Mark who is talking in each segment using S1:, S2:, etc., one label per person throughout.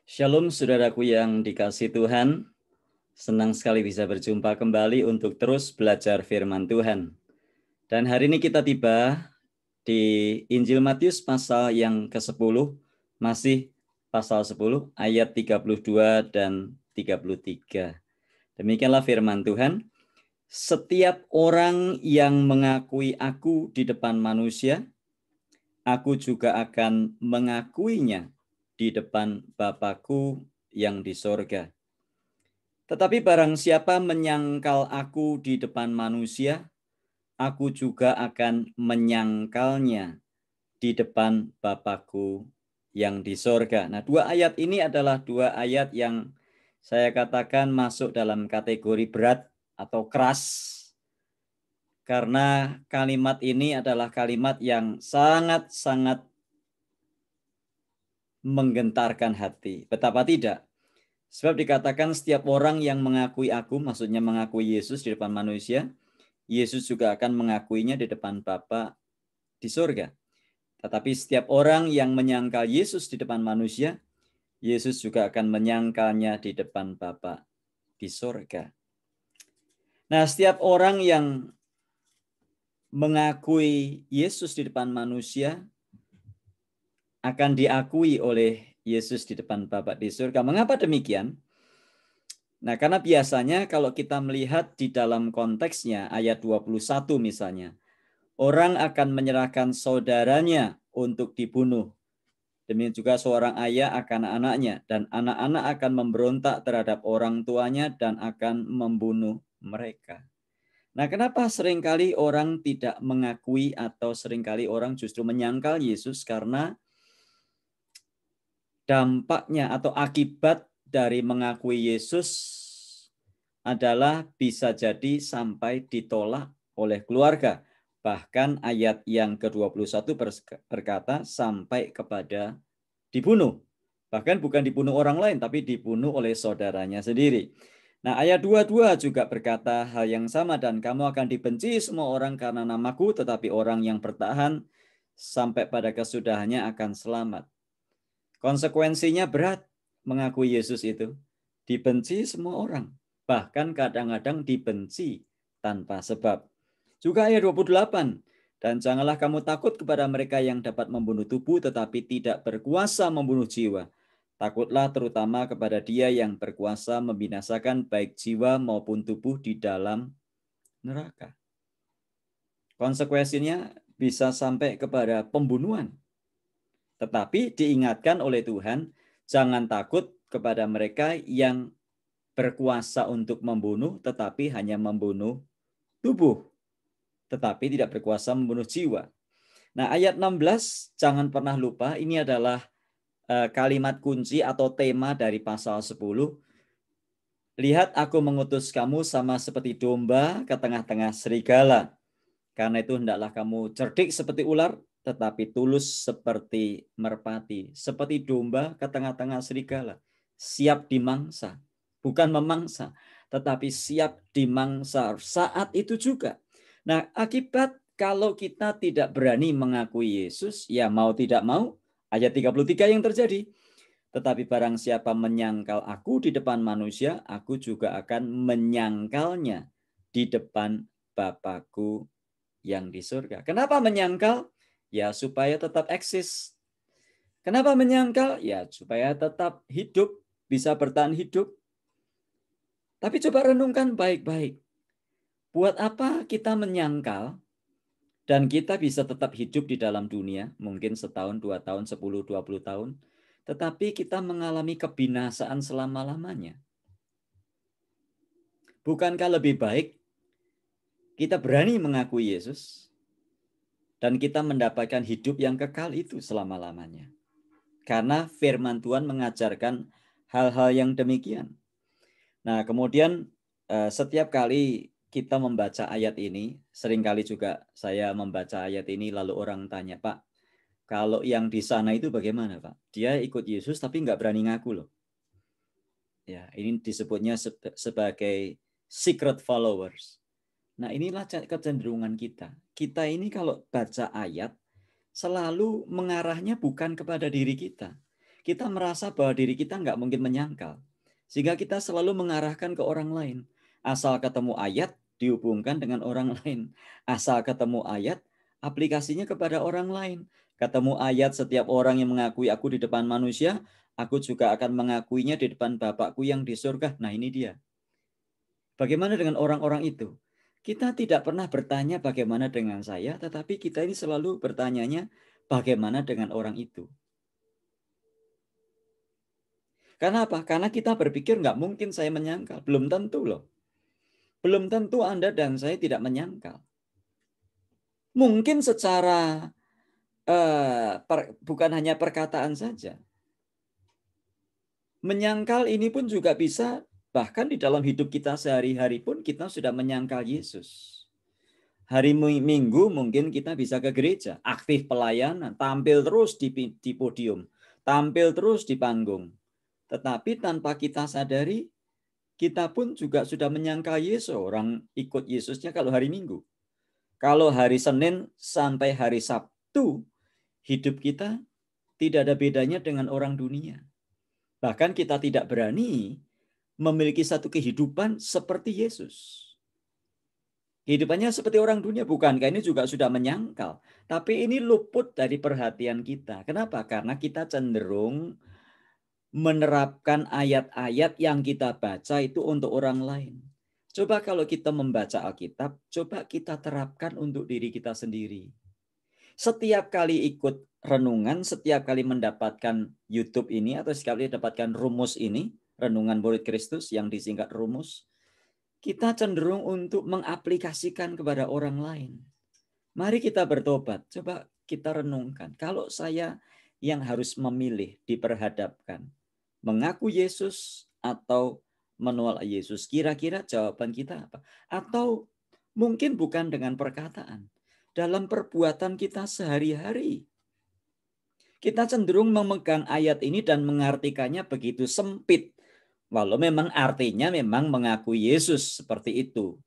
S1: Shalom saudaraku yang dikasihi Tuhan, senang sekali bisa berjumpa kembali untuk terus belajar firman Tuhan. Dan hari ini kita tiba di Injil Matius pasal yang ke-10, masih pasal 10 ayat 32 dan 33. Demikianlah firman Tuhan. Setiap orang yang mengakui aku di depan manusia, aku juga akan mengakuinya di depan Bapa-Ku yang di sorga. Tetapi barang siapa menyangkal aku di depan manusia, aku juga akan menyangkalnya di depan Bapa-Ku yang di sorga. Nah, dua ayat ini adalah dua ayat yang saya katakan masuk dalam kategori berat atau keras. Karena kalimat ini adalah kalimat yang sangat-sangat menggentarkan hati. Betapa tidak? Sebab dikatakan setiap orang yang mengakui aku, maksudnya mengakui Yesus di depan manusia, Yesus juga akan mengakuinya di depan Bapa di surga. Tetapi setiap orang yang menyangkal Yesus di depan manusia, Yesus juga akan menyangkalnya di depan Bapa di surga. Nah, setiap orang yang mengakui Yesus di depan manusia akan diakui oleh Yesus di depan Bapa di surga. Mengapa demikian? Nah, karena biasanya kalau kita melihat di dalam konteksnya ayat 21 misalnya, orang akan menyerahkan saudaranya untuk dibunuh. Demikian juga seorang ayah akan anaknya, dan anak-anak akan memberontak terhadap orang tuanya dan akan membunuh mereka. Nah, kenapa seringkali orang tidak mengakui atau seringkali orang justru menyangkal Yesus? Karena dampaknya atau akibat dari mengakui Yesus adalah bisa jadi sampai ditolak oleh keluarga. Bahkan ayat yang ke-21 berkata sampai kepada dibunuh. Bahkan bukan dibunuh orang lain, tapi dibunuh oleh saudaranya sendiri. Nah, ayat 22 juga berkata hal yang sama, dan kamu akan dibenci semua orang karena namaku, tetapi orang yang bertahan sampai pada kesudahannya akan selamat. Konsekuensinya berat mengakui Yesus itu. Dibenci semua orang. Bahkan kadang-kadang dibenci tanpa sebab. Juga ayat 28. Dan janganlah kamu takut kepada mereka yang dapat membunuh tubuh tetapi tidak berkuasa membunuh jiwa. Takutlah terutama kepada Dia yang berkuasa membinasakan baik jiwa maupun tubuh di dalam neraka. Konsekuensinya bisa sampai kepada pembunuhan. Tetapi diingatkan oleh Tuhan, jangan takut kepada mereka yang berkuasa untuk membunuh, tetapi hanya membunuh tubuh, tetapi tidak berkuasa membunuh jiwa. Nah, ayat 16, jangan pernah lupa, ini adalah kalimat kunci atau tema dari pasal 10. Lihat, aku mengutus kamu sama seperti domba ke tengah-tengah serigala. Karena itu hendaklah kamu cerdik seperti ular, tetapi tulus seperti merpati. Seperti domba ke tengah-tengah serigala. Siap dimangsa. Bukan memangsa, tetapi siap dimangsa saat itu juga. Nah, akibat kalau kita tidak berani mengakui Yesus, ya mau tidak mau, ayat 33 yang terjadi. Tetapi barang siapa menyangkal aku di depan manusia, aku juga akan menyangkalnya di depan Bapa-Ku yang di surga. Kenapa menyangkal? Ya supaya tetap eksis. Kenapa menyangkal? Ya supaya tetap hidup, bisa bertahan hidup. Tapi coba renungkan baik-baik. Buat apa kita menyangkal dan kita bisa tetap hidup di dalam dunia, mungkin setahun, 2 tahun, 10, 20 tahun, tetapi kita mengalami kebinasaan selama-lamanya. Bukankah lebih baik kita berani mengakui Yesus dan kita mendapatkan hidup yang kekal itu selama-lamanya? Karena firman Tuhan mengajarkan hal-hal yang demikian. Nah, kemudian setiap kali kita membaca ayat ini, seringkali juga saya membaca ayat ini lalu orang tanya, Pak, kalau yang di sana itu bagaimana, Pak? Dia ikut Yesus tapi nggak berani ngaku loh. Ya, ini disebutnya sebagai secret followers. Nah, inilah kecenderungan kita. Kita ini kalau baca ayat selalu mengarahnya bukan kepada diri kita. kita merasa bahwa diri kita nggak mungkin menyangkal. Sehingga kita selalu mengarahkan ke orang lain. Asal ketemu ayat, dihubungkan dengan orang lain. Asal ketemu ayat, aplikasinya kepada orang lain. Ketemu ayat, setiap orang yang mengakui aku di depan manusia, aku juga akan mengakuinya di depan Bapakku yang di surga. Nah, ini dia. Bagaimana dengan orang-orang itu? Kita tidak pernah bertanya bagaimana dengan saya, tetapi kita ini selalu bertanyanya bagaimana dengan orang itu. Karena apa? Karena kita berpikir nggak mungkin saya menyangkal. Belum tentu loh. Belum tentu Anda dan saya tidak menyangkal. Mungkin secara bukan hanya perkataan saja. Menyangkal ini pun juga bisa, bahkan di dalam hidup kita sehari-hari pun kita sudah menyangkal Yesus. Hari Minggu mungkin kita bisa ke gereja, aktif pelayanan, tampil terus di podium, tampil terus di panggung. Tetapi tanpa kita sadari, kita pun juga sudah menyangka Yesus. Orang ikut Yesusnya kalau hari Minggu. Kalau hari Senin sampai hari Sabtu, hidup kita tidak ada bedanya dengan orang dunia. Bahkan kita tidak berani memiliki satu kehidupan seperti Yesus. Kehidupannya seperti orang dunia, bukankah ini juga sudah menyangkal? Tapi ini luput dari perhatian kita. Kenapa? Karena kita cenderung menerapkan ayat-ayat yang kita baca itu untuk orang lain. Coba kalau kita membaca Alkitab, coba kita terapkan untuk diri kita sendiri. Setiap kali ikut renungan, setiap kali mendapatkan YouTube ini atau setiap kali mendapatkan rumus ini, renungan murid Kristus yang disingkat rumus, kita cenderung untuk mengaplikasikan kepada orang lain. Mari kita bertobat. Coba kita renungkan. Kalau saya yang harus memilih, diperhadapkan, mengaku Yesus atau menolak Yesus, kira-kira jawaban kita apa? Atau mungkin bukan dengan perkataan, dalam perbuatan kita sehari-hari. Kita cenderung memegang ayat ini dan mengartikannya begitu sempit. Walau memang artinya memang mengakui Yesus seperti itu.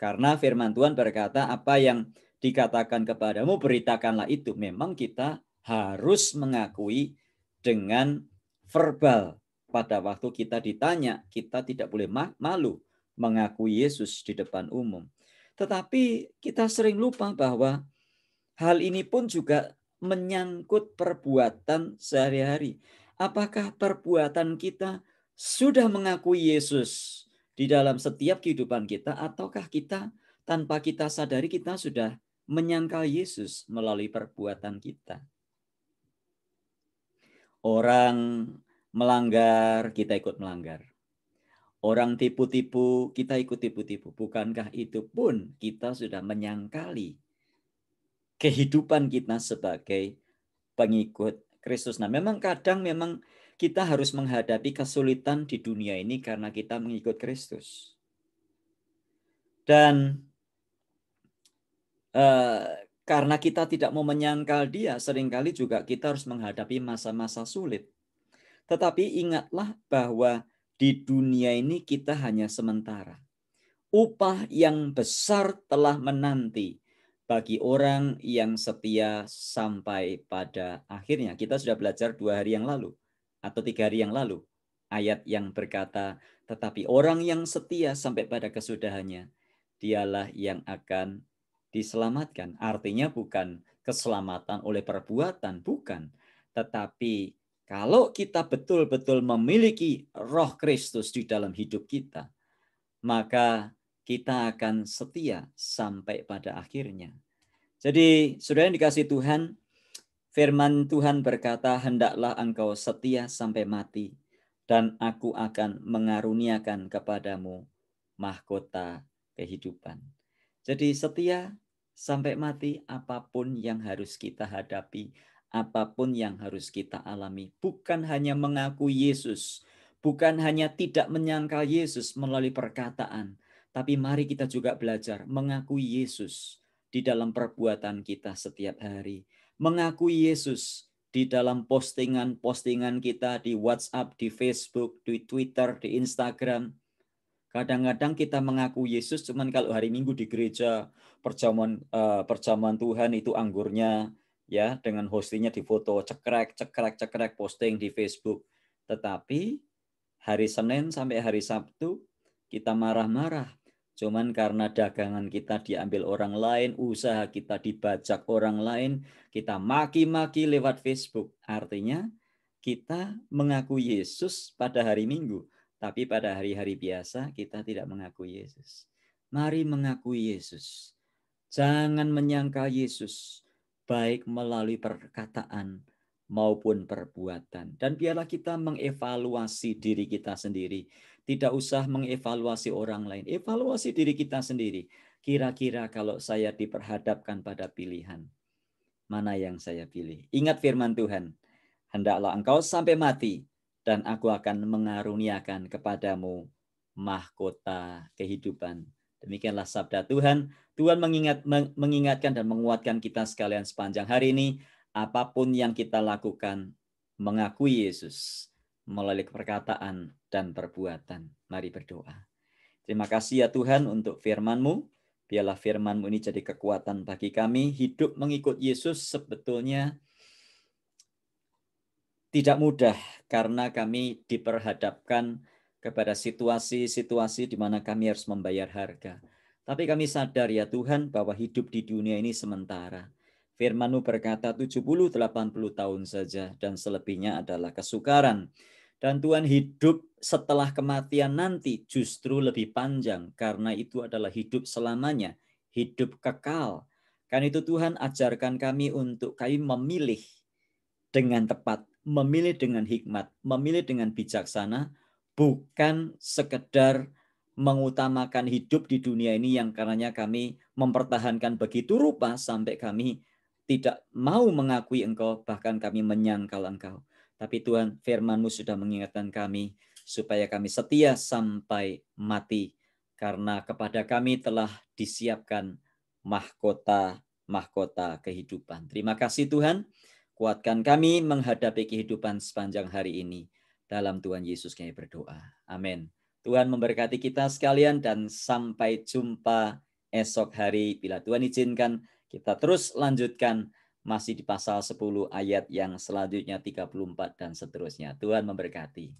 S1: Karena firman Tuhan berkata, apa yang dikatakan kepadamu, beritakanlah itu. Memang kita harus mengakui dengan verbal. Pada waktu kita ditanya, kita tidak boleh malu mengakui Yesus di depan umum. Tetapi kita sering lupa bahwa hal ini pun juga menyangkut perbuatan sehari-hari. Apakah perbuatan kita sudah mengakui Yesus di dalam setiap kehidupan kita, ataukah kita tanpa kita sadari kita sudah menyangkal Yesus melalui perbuatan kita? Orang melanggar, kita ikut melanggar. Orang tipu-tipu, kita ikut tipu-tipu. Bukankah itu pun kita sudah menyangkali kehidupan kita sebagai pengikut Kristus? Nah, memang kadang kita harus menghadapi kesulitan di dunia ini karena kita mengikut Kristus. Dan karena kita tidak mau menyangkal Dia, seringkali juga kita harus menghadapi masa-masa sulit. Tetapi ingatlah bahwa di dunia ini kita hanya sementara. Upah yang besar telah menanti bagi orang yang setia sampai pada akhirnya. Kita sudah belajar 2 hari yang lalu atau 3 hari yang lalu. Ayat yang berkata, tetapi orang yang setia sampai pada kesudahannya, dialah yang akan diselamatkan. Artinya bukan keselamatan oleh perbuatan, bukan. Tetapi kalau kita betul-betul memiliki Roh Kristus di dalam hidup kita, maka kita akan setia sampai pada akhirnya. Jadi, saudara yang dikasihi Tuhan, firman Tuhan berkata, hendaklah engkau setia sampai mati, dan aku akan mengaruniakan kepadamu mahkota kehidupan. Jadi setia sampai mati, apapun yang harus kita hadapi, apapun yang harus kita alami. Bukan hanya mengakui Yesus, bukan hanya tidak menyangkal Yesus melalui perkataan, tapi mari kita juga belajar mengakui Yesus di dalam perbuatan kita setiap hari. Mengakui Yesus di dalam postingan-postingan kita di WhatsApp, di Facebook, di Twitter, di Instagram. Kadang-kadang kita mengaku Yesus cuman kalau hari Minggu di gereja perjamuan Tuhan itu anggurnya ya, dengan hostingnya difoto, cekrek, posting di Facebook. Tetapi hari Senin sampai hari Sabtu kita marah-marah. Cuman karena dagangan kita diambil orang lain, usaha kita dibajak orang lain, kita maki-maki lewat Facebook. Artinya kita mengaku Yesus pada hari Minggu, tapi pada hari-hari biasa kita tidak mengaku Yesus. Mari mengaku Yesus. Jangan menyangka Yesus, baik melalui perkataan maupun perbuatan. Dan biarlah kita mengevaluasi diri kita sendiri. Tidak usah mengevaluasi orang lain. Evaluasi diri kita sendiri. Kira-kira kalau saya diperhadapkan pada pilihan, mana yang saya pilih? Ingat firman Tuhan. Hendaklah engkau sampai mati, dan aku akan mengaruniakan kepadamu mahkota kehidupan. Demikianlah sabda Tuhan. Tuhan mengingatkan dan menguatkan kita sekalian sepanjang hari ini. Apapun yang kita lakukan, mengakui Yesus melalui perkataan dan perbuatan. Mari berdoa. Terima kasih ya Tuhan untuk firman-Mu. Biarlah firman-Mu ini jadi kekuatan bagi kami. Hidup mengikut Yesus sebetulnya tidak mudah karena kami diperhadapkan kepada situasi-situasi di mana kami harus membayar harga. Tapi kami sadar ya Tuhan bahwa hidup di dunia ini sementara. Firman-Mu berkata 70-80 tahun saja dan selebihnya adalah kesukaran. Dan Tuhan, hidup setelah kematian nanti justru lebih panjang karena itu adalah hidup selamanya, hidup kekal. Karena itu Tuhan, ajarkan kami untuk kami memilih dengan tepat, memilih dengan hikmat, memilih dengan bijaksana, bukan sekedar mengutamakan hidup di dunia ini yang karenanya kami mempertahankan begitu rupa sampai kami tidak mau mengakui Engkau, bahkan kami menyangkal Engkau. Tapi Tuhan, firman-Mu sudah mengingatkan kami supaya kami setia sampai mati, karena kepada kami telah disiapkan mahkota kehidupan. Terima kasih Tuhan. Kuatkan kami menghadapi kehidupan sepanjang hari ini. Dalam Tuhan Yesus kami berdoa. Amin. Tuhan memberkati kita sekalian dan sampai jumpa esok hari. Bila Tuhan izinkan, kita terus lanjutkan masih di pasal 10 ayat yang selanjutnya 34 dan seterusnya. Tuhan memberkati.